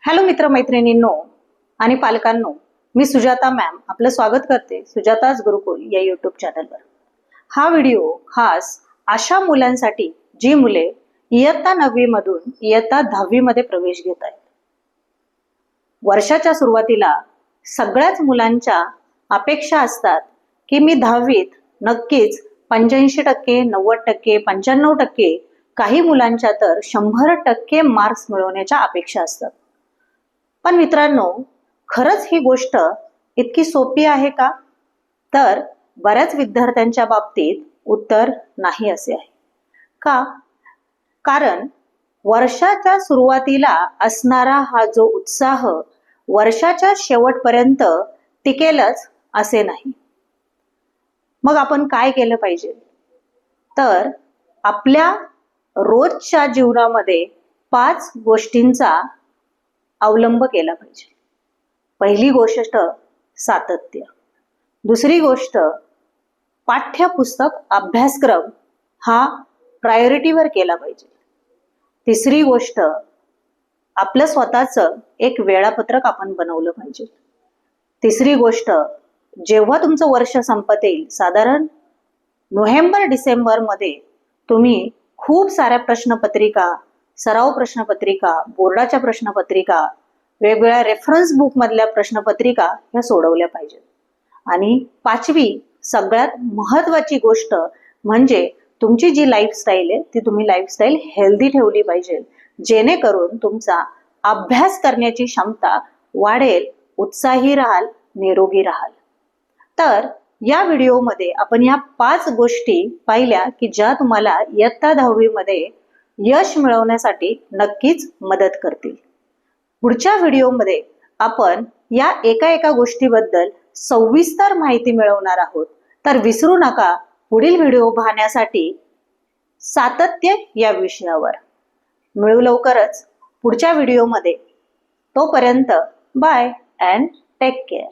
Hello मित्र मैत्रिणींनो आणि पालकांनो, मी सुजाता मॅम आपलं स्वागत करते सुजाताज गुरुकुल या यूट्यूब चॅनलवर। हा व्हिडिओ खास अशा मुलांसाठी जी मुले इयत्ता 9वी मधून इयत्ता 10वी मध्ये प्रवेश घेत आहेत। वर्षाच्या सुरुवातीला सगळ्याच मुलांच्या अपेक्षा असतात की मी 10वीत नक्कीच 85%, 90%, 95%, काही मुलांच्या तर 100% मार्क्स मिळवण्याच्या अपेक्षा असतात। पण मित्रांनो, खरंच ही गोष्ट इतकी सोपी आहे का? तर बऱ्याच विद्यार्थ्यांच्या बाबतीत उत्तर नाही असे आहे। का? कारण वर्षाच्या सुरुवातीला असणारा हा जो उत्साह वर्षाच्या शेवटपर्यंत टिकेलच असे नाही। मग आपण काय केलं पाहिजे? तर आपल्या रोजच्या जीवनामध्ये 5 गोष्टींचा अवलंब केला पाहिजे। पहिली गोष्ट सातत्य, दुसरी गोष्ट पाठ्यपुस्तक अभ्यासक्रम हा प्रायोरिटीवर केला पाहिजे। तिसरी गोष्ट आपलं स्वतःचं एक वेळापत्रक आपण बनवलं पाहिजे। तिसरी गोष्ट जेव्हा तुमचं वर्ष संपत येईल, साधारण नोव्हेंबर-डिसेंबर मध्ये तुम्ही खूप साऱ्या प्रश्नपत्रिका, सराव प्रश्नपत्रिका, बोर्डाच्या प्रश्नपत्रिका, वेगवेगळ्या रेफरन्स बुक मधल्या प्रश्नपत्रिका ह्या सोडवल्या पाहिजेत। आणि 5वी सगळ्यात महत्त्वाची गोष्ट म्हणजे तुमची जी लाईफस्टाईल आहे ती तुम्ही लाईफस्टाईल हेल्दी ठेवली पाहिजे, जेणेकरून तुमचा अभ्यास करण्याची क्षमता वाढेल, उत्साही राहाल, निरोगी राहाल। तर या व्हिडिओमध्ये आपण या 5 गोष्टी पाहिल्या की ज्या तुम्हाला इयत्ता 10वी मध्ये यश मिळवण्यासाठी नक्कीच मदत करतील। पुढच्या व्हिडिओमध्ये आपण या एका गोष्टीबद्दल सविस्तर माहिती मिळवणार आहोत। तर विसरू नका पुढील व्हिडिओ पाहण्यासाठी सातत्य या विषयावर। मिळू लवकरच पुढच्या व्हिडिओमध्ये। तोपर्यंत बाय अँड टेक केअर।